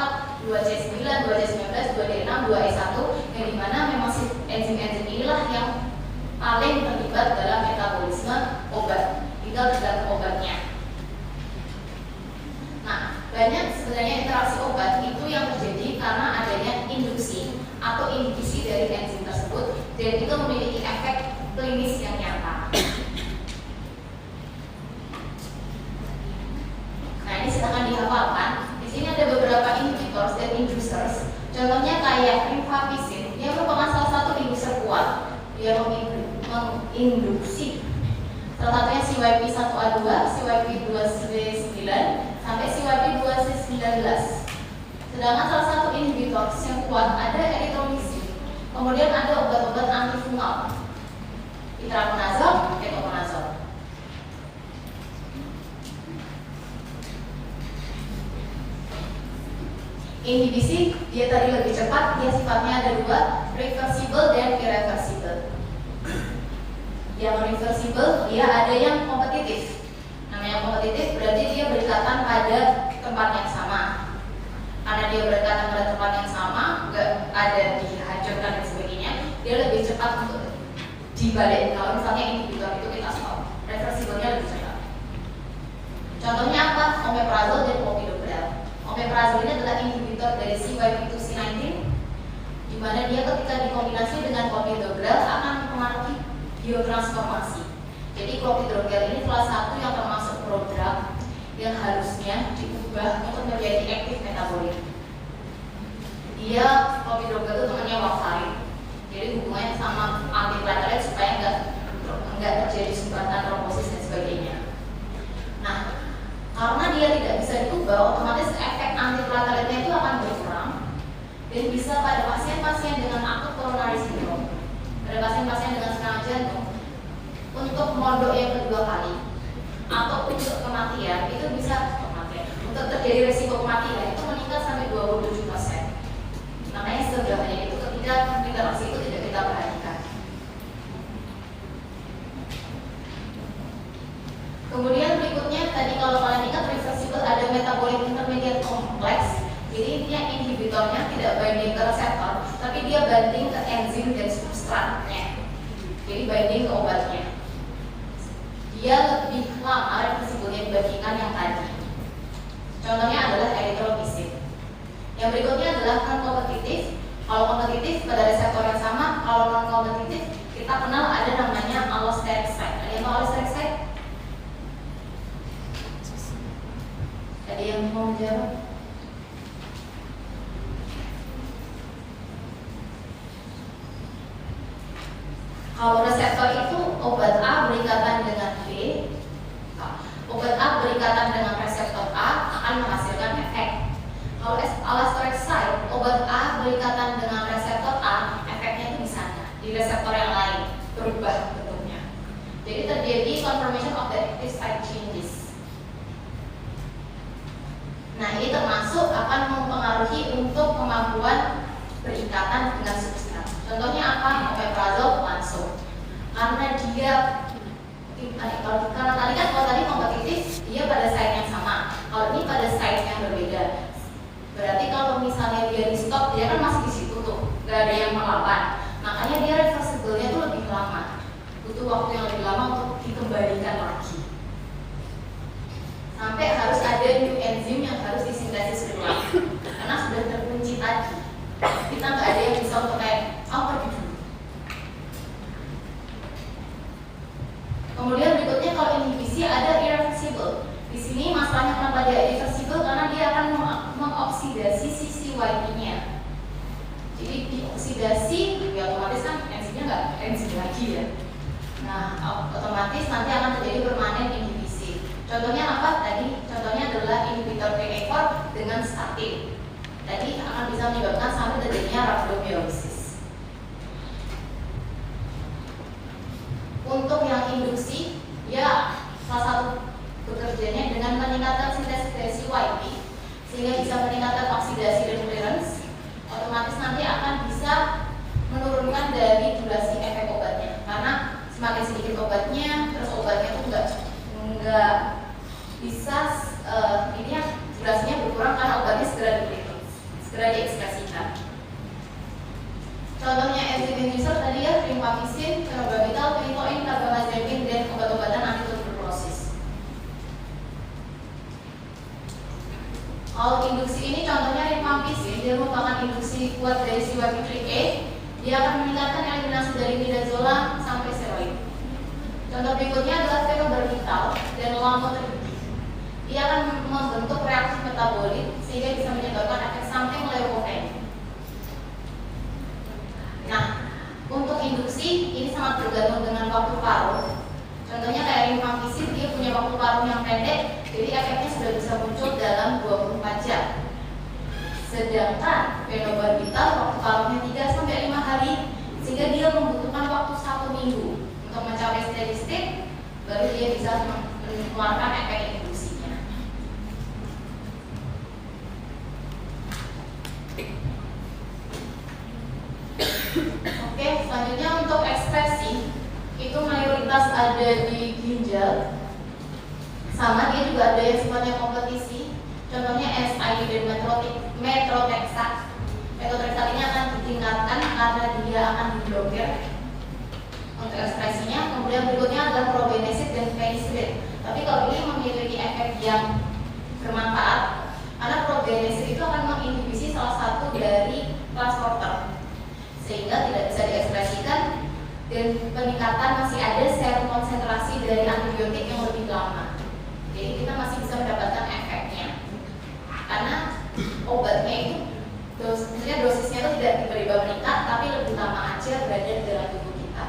2C9, 2C19, 2D6, 2E1 yang dimana memang si enzim-enzim inilah yang paling terlibat dalam metabolisme obat. Tinggal tergantung obatnya. Nah, banyak sebenarnya interaksi obat itu yang terjadi karena adanya induksi atau inhibisi dari enzim tersebut dan itu memiliki efek klinis yang nyata. Nah, ini silakan dihafalkan. Di sini ada beberapa inhibitors dan inducers. Contohnya kayak rifampicin, dia merupakan salah satu inducer kuat. Dia menginduksi salah satunya CYP1A2, CYP2C9 sampai CYP2C19. Sedangkan salah satu inhibitor yang kuat ada erythromycin. Kemudian ada obat-obat antifungal, itraconazole, ketoconazole. Inhibisi dia tadi lebih cepat, dia sifatnya ada dua, reversible dan irreversible. Yang reversible dia ada yang kompetitif. Namanya kompetitif berarti dia berikatan pada tempat yang sama. Karena dia berikatan pada tempat yang sama, nggak ada dihancurkan dan sebagainya, dia lebih cepat untuk dibalik. Kalau misalnya inhibitor itu kita stop, reversible-nya lebih cepat. Contohnya apa? Omeprazole dan clopidogrel. Omeprazole ini adalah inhibitor dari CYP2C19, di mana dia ketika dikombinasi dengan clopidogrel akan mempengaruhi biotransformasi. Jadi clopidogrel ini salah satu yang termasuk prodrug yang harusnya diubah untuk menjadi aktif metabolit. Dia clopidogrel itu temannya warfarin, jadi hubungannya sama antiplatelet supaya nggak terjadi sumbatan trombosis dan sebagainya. Nah, karena dia tidak bisa diubah, otomatis efek antiplateletnya itu akan berkurang dan bisa pada pasien-pasien dengan akut coronary pada pasien-pasien dengan serangan jantung, untuk mondok yang kedua kali atau untuk kematian itu bisa untuk terjadi resiko kematian itu meningkat sampai 27%. Makanya sebenarnya itu ketika interaksi itu tidak kita perhatikan. Kemudian berikutnya tadi kalau kalian ingat reversible ada metabolic intermediate complex. Jadi intinya inhibitornya tidak binding ke reseptor, tapi dia binding ke enzim dan substratnya. Jadi binding ke obatnya. Dia lebih lama reversibelnya dibandingkan yang tadi. Contohnya adalah erythropoietin. Yang berikutnya adalah non-kompetitif. Kalau kompetitif pada reseptor yang sama, kalau non-kompetitif kita kenal ada namanya allosteric site. Ada yang tahu allosteric site? Ada yang mau jawab? Kalau reseptor itu obat A berikatan dengan B, obat A berikatan dengan reseptor A akan menghasilkan efek. Kalau allosteric site, obat A berikatan dengan reseptor A, efeknya itu di sana, di reseptor yang lain, berubah bentuknya. Jadi terjadi confirmation of the active site changes. Nah, ini termasuk akan mempengaruhi untuk kemampuan berikatan dengan substrat. Contohnya apa? Omeprazole langsung. Karena dia karena tadi kompetitif, dia pada site yang sama. Kalau ini pada site yang berbeda. Berarti kalau misalnya dia di stop, dia kan masih di situ tuh, gak ada yang melawan. Makanya dia reversible-nya tuh lebih lama. Butuh waktu yang lebih lama untuk dikembalikan lagi. Sampai harus ada new enzim yang harus disintesis ulang. Karena sudah terkunci tadi. Kita nggak ada yang bisa untuk kayak pergi dulu. Kemudian berikutnya kalau inhibisi ada irreversible. Di sini masalahnya kenapa dia irreversible karena dia akan mengoksidasi CCYP-nya. Jadi dioksidasi, ya otomatis kan enzimnya nggak enzim lagi ya. Nah, otomatis nanti akan terjadi permanen inhibisi. Contohnya apa tadi? Contohnya adalah inhibitor PA4 dengan statin. Tadi akan bisa menyebabkan sampai terjadinya rhabdomyolysis. Untuk yang induksi, ya salah satu bekerjanya dengan meningkatkan sintesis dari CYP sehingga bisa meningkatkan oksidasi dan clearance. Otomatis nanti akan bisa menurunkan dari durasi efek obatnya. Karena semakin sedikit obatnya, terus obatnya tuh nggak bisa durasinya berkurang karena obatnya segera diekspresikan. Contohnya enzim inducer tadi ya, rifampicin, fenobarbital, phenytoin, carbamazepin, dan obat-obatan antituberkulosis. Kalau induksi ini contohnya rifampicin, dia merupakan induksi kuat dari CYP3A. Dia akan meningkatkan eliminasi dari midazolam sampai steroid. Contoh berikutnya adalah fenobarbital dan lamotrigine. Dia akan membentuk reaksi metabolit sehingga bisa menyebabkan efek samping leukopen. Nah, untuk induksi ini sangat bergantung dengan waktu paruh. Contohnya kayak rifampicin, dia punya waktu paruh yang pendek, jadi efeknya sudah bisa muncul dalam 24 jam. Sedangkan fenobarbital waktu paruhnya 3-5 hari, sehingga dia membutuhkan waktu 1 minggu untuk mencapai steady state, baru dia bisa mengeluarkan efek induksinya. Oke, selanjutnya untuk ekspresi itu mayoritas ada di ginjal. Sama dia juga ada yang sifatnya kompetisi. Contohnya SID dan metrotexat. Metrotexat ini akan ditingkatkan karena dia akan diblokir untuk ekspresinya. Kemudian berikutnya adalah probenecid dan penicillin. Tapi kalau ini memiliki efek yang bermanfaat karena probenecid itu akan menginhibisi salah satu dari transporter, sehingga tidak bisa diekspresikan dan peningkatan masih ada serum konsentrasi dari antibiotik yang lebih lama. Jadi kita masih bisa mendapatkan efeknya karena obatnya itu dosisnya itu tidak tiba-tiba meningkat, tapi lebih lama aja berada di dalam tubuh kita.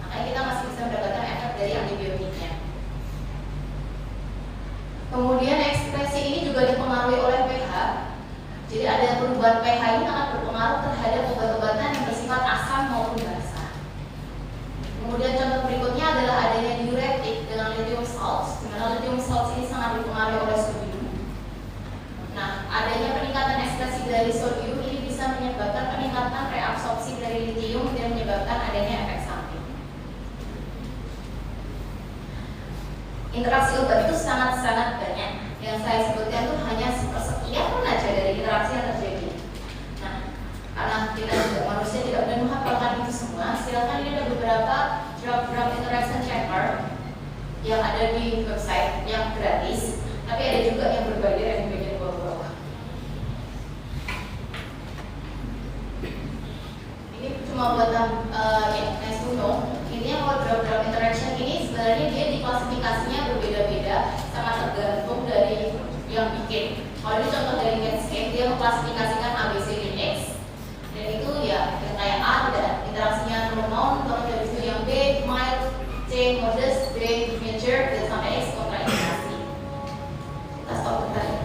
Makanya kita masih bisa mendapatkan efek dari antibiotiknya. Kemudian ekspresi ini juga dipengaruhi oleh pH. Jadi ada perubahan pH ini akan berpengaruh terhadap obat-obatan yang bersifat asam maupun basa. interaksi obat itu sangat-sangat banyak. Yang saya sebutkan itu hanya sepersekian aja dari interaksi yang terjadi. Nah, karena kita juga manusia tidak boleh menghafalkan itu semua, silakan ini ada beberapa drug interaction checker yang ada di website yang gratis, tapi ada juga yang berbayar yang di bagian bawah-bawah. Ini cuma buat yang nice to know. Intinya kalau drug interaction ini sebenarnya dia diklasifikasinya berbeda-beda, sangat tergantung dari yang bikin. Kalau ini contoh dari Netscape, dia mengklasifikasikan ABCDX, dan itu ya yang kayak A tidak interaksinya pronoun, terus dari itu yang B mild, C modest, D major, dan sampai X kontraindikasi. Kita stop bentar ya.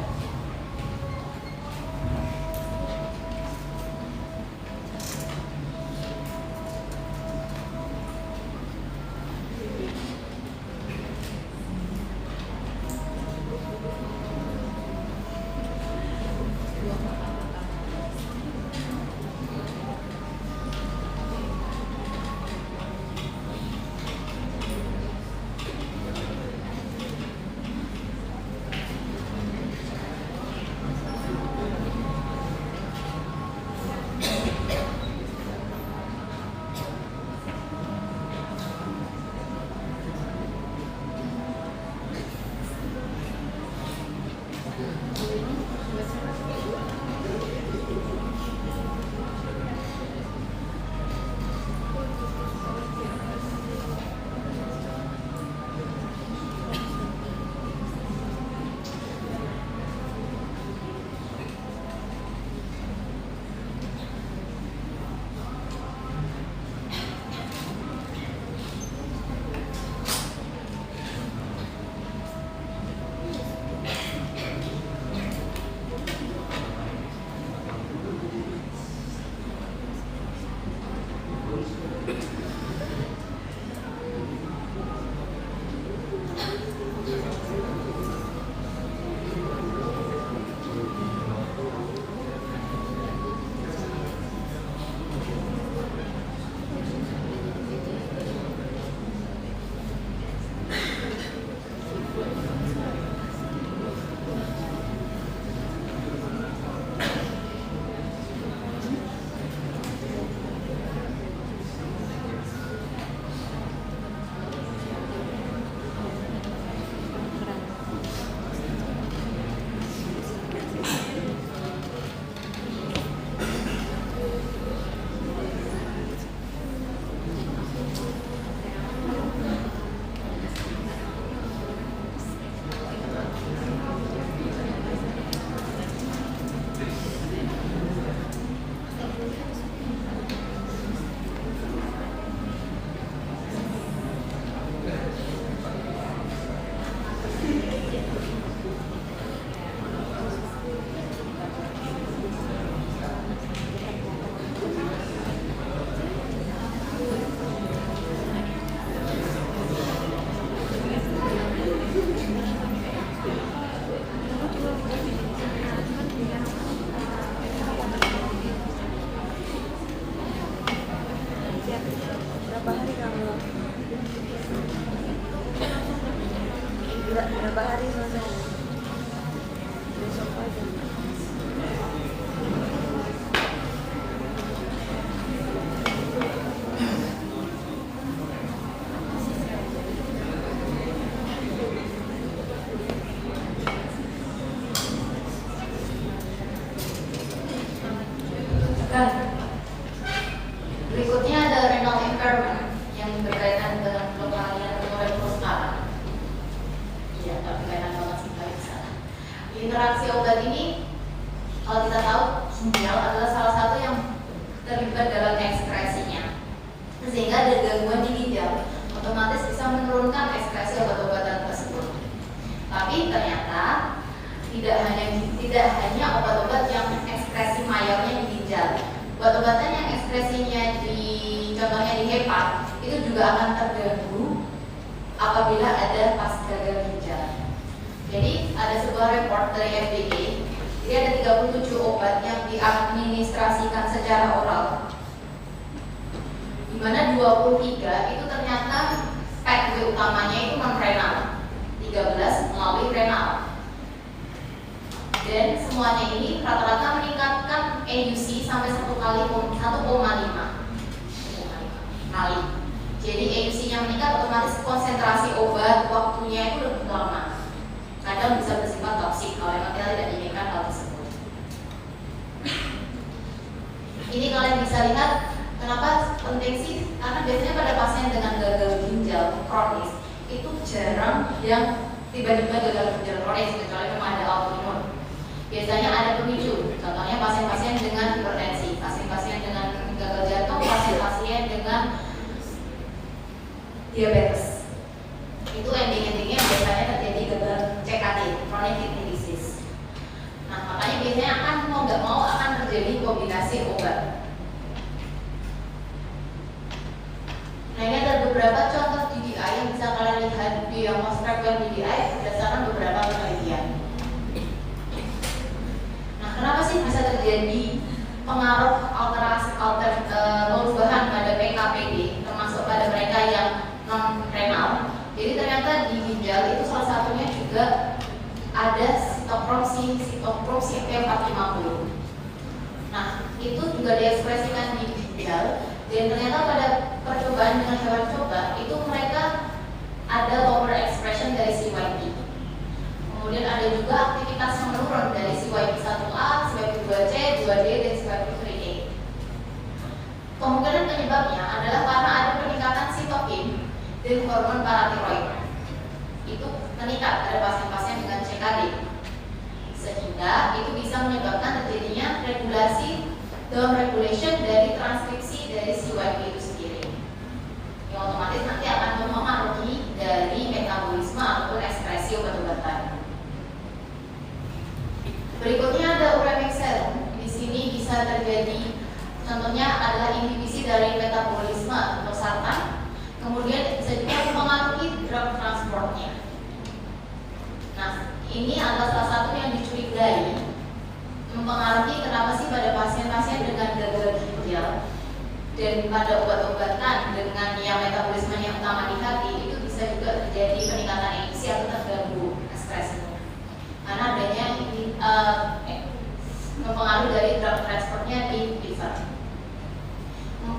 Berapa hari selesai? Besok aja. Berikutnya ada renal impairment yang berkaitan dengan kelelahan motorik prostata. Ya, tapi berkaitan banget sih dari sana. Interaksi obat ini, kalau kita tahu, ginjal adalah salah satu yang terlibat dalam ekskresinya, sehingga ada gangguan di ginjal, otomatis bisa menurunkan ekskresi obat-obatan tersebut. Tapi ternyata tidak hanya obat-obat yang ekskresi mayornya di ginjal. Obat-obatan yang ekspresinya contohnya di hepat itu juga akan terganggu apabila ada pas gagal ginjal. Jadi ada sebuah report dari FDA, jadi ada 37 obat yang diadministrasikan secara oral, di mana 23 itu ternyata pathway utamanya itu non-renal, 3 13 melalui renal. Dan semuanya ini rata-rata meningkatkan AUC sampai 1,5 kali. Jadi AUC-nya meningkat, otomatis konsentrasi obat waktunya itu lebih lama. Kadang bisa bersifat toksik kalau memang kita tidak inginkan hal tersebut. Ini kalian bisa lihat kenapa penting sih? Karena biasanya pada pasien dengan gagal ginjal kronis itu jarang yang tiba-tiba gagal ginjal kronis, kecuali memang ada autoimun. Biasanya ada pemicu, contohnya pasien-pasien dengan hipertensi, pasien-pasien dengan gagal jantung, pasien-pasien dengan diabetes. Itu ending-endingnya biasanya terjadi gagal CKD, chronic kidney disease. Nah, makanya biasanya akan mau nggak mau akan terjadi kombinasi obat. Nah, ini ada beberapa contoh DDI yang bisa kalian lihat di yang most frequent DDI berdasarkan beberapa penelitian. Nah, kenapa sih bisa terjadi pengaruh perubahan pada PKPD, termasuk pada mereka yang non renal? Jadi ternyata di ginjal itu salah satunya juga ada sitokrom P450. Nah, itu juga diekspresikan di ginjal, dan ternyata pada percobaan dengan hewan coba itu mereka ada lower expression dari CYP. Kemudian ada juga aktivitas yang menurun dari CYP1A, CYP2C, 2D, dan CYP3A. Kemungkinan penyebabnya adalah karena ada peningkatan sitokin dan hormon paratiroid. Itu meningkat pada pasien-pasien dengan CKD, sehingga itu bisa menyebabkan terjadinya regulasi down regulation dari transkripsi dari CYP itu sendiri, yang otomatis nanti akan mempengaruhi dari metabolisme ataupun ekspresi obat-obatan. Berikutnya ada uremic serum. Di sini bisa terjadi, contohnya adalah inhibisi dari metabolisme atau sartan. Kemudian bisa juga mempengaruhi drug transportnya. Nah, ini adalah salah satu yang dicurigai mempengaruhi kenapa sih pada pasien-pasien dengan gagal ginjal dan pada obat-obatan dengan yang metabolismenya utama di hati itu bisa juga terjadi peningkatan emisi atau terganggu ekspresinya karena adanya mempengaruhi dari drug transportnya di liver.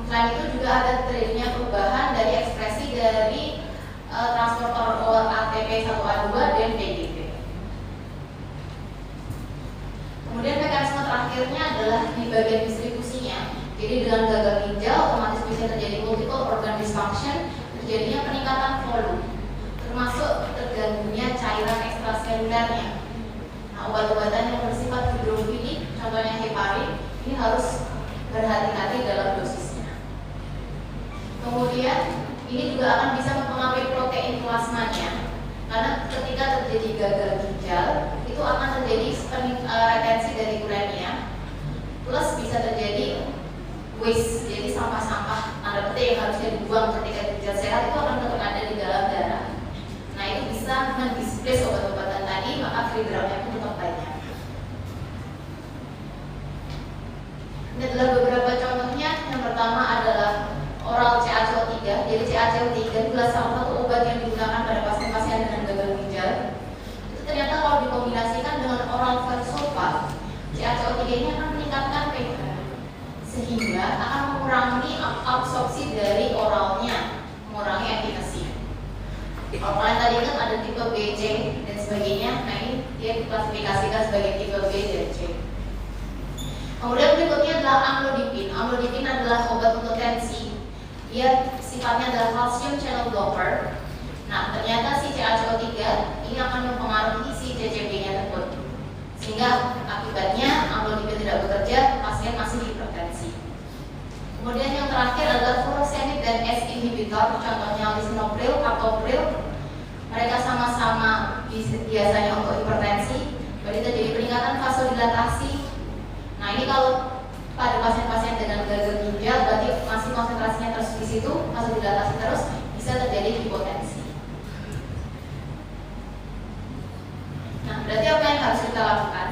Selain itu juga ada terjadinya perubahan dari ekspresi dari transporter ATP1A2 dan PGP. Kemudian mekanisme terakhirnya adalah di bagian distribusinya. Jadi dengan gagal ginjal otomatis bisa terjadi multiple organ dysfunction, terjadinya peningkatan volume, termasuk terganggunya cairan ekstraselulernya. Nah, obat-obatan yang bersifat hidrofilik, contohnya heparin, ini harus berhati-hati dalam dosisnya. Kemudian ini juga akan bisa mempengaruhi protein plasmanya, karena ketika terjadi gagal ginjal itu akan terjadi retensi dari uremia, plus bisa terjadi waste, jadi sampah-sampah tanda petik yang harusnya dibuang ketika ginjal sehat itu akan tetap ada di dalam darah. Nah, itu bisa mendisplace obat-obatan tadi, maka free drug-nya pun tetap banyak. Ini adalah beberapa contohnya. Yang pertama adalah oral CaCO3. Jadi CaCO3 adalah salah satu obat yang digunakan pada pasien-pasien dengan gagal ginjal. Itu ternyata kalau dikombinasikan dengan oral valsartan, CaCO3 ini akan meningkatkan pH, sehingga akan mengurangi absorpsi dari oralnya, mengurangi efekasi. Kalau kalian tadi kan ada tipe B, C, dan sebagainya, nah ini dia diklasifikasikan sebagai tipe B dan C. Kemudian berikutnya adalah amlodipin. Amlodipin adalah obat untuk tensi. Dia sifatnya adalah calcium channel blocker. Nah, ternyata si CaCO3 ini akan mempengaruhi si CCB-nya tersebut, sehingga akibatnya amlodipin tidak bekerja, pasien masih hipertensi. Kemudian yang terakhir adalah furosemid dan S inhibitor, contohnya lisinopril, captopril. Mereka sama-sama biasanya untuk hipertensi, berarti terjadi peningkatan vasodilatasi. Nah, ini kalau pada pasien-pasien dengan gagal ginjal berarti masih konsentrasinya terus di situ, vasodilatasi terus, bisa terjadi hipotensi. Nah, berarti apa yang harus kita lakukan?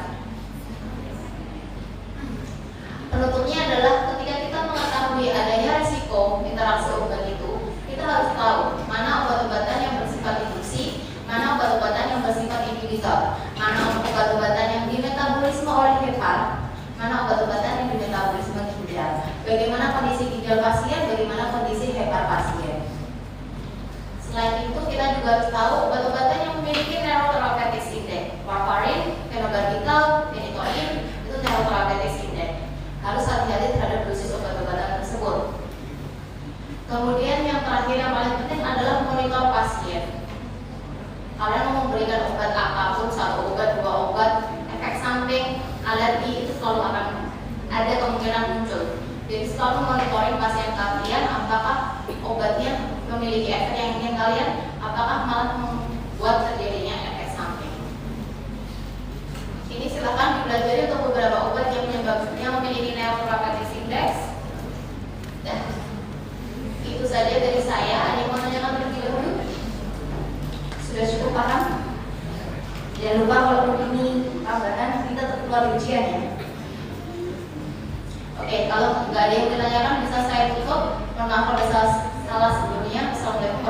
Penutupnya adalah ketika kita mengetahui adanya risiko interaksi obat itu, kita harus tahu mana obat-obatan yang bersifat induksi, mana obat-obatan bagaimana kondisi ginjal pasien, bagaimana kondisi hepar pasien. Selain itu kita juga harus tahu obat-obatan yang memiliki neurotherapeutic index, warfarin, phenobarbital, phenytoin, itu neurotherapeutic index. Harus hati-hati terhadap dosis obat-obatan tersebut. Kemudian yang terakhir yang paling penting adalah monitor pasien. Kalian mau memberikan obat apapun, 1 obat, 2 obat, efek samping, alergi itu selalu akan ada kemungkinan muncul. Jadi selalu monitoring pasien kalian apakah obatnya memiliki efek yang ingin kalian, apakah malah membuat terjadinya efek samping. Ini silakan dipelajari untuk beberapa obat yang memiliki neurotherapeutic index. Dan itu saja dari saya. Ada yang mau tanyakan terlebih dahulu? Sudah cukup paham? Jangan lupa kalau ini tambahan kita tetap keluar ujian ya. Oke, kalau nggak ada yang ditanyakan bisa saya tutup. Mohon maaf kalau salah sebelumnya. Assalamualaikum.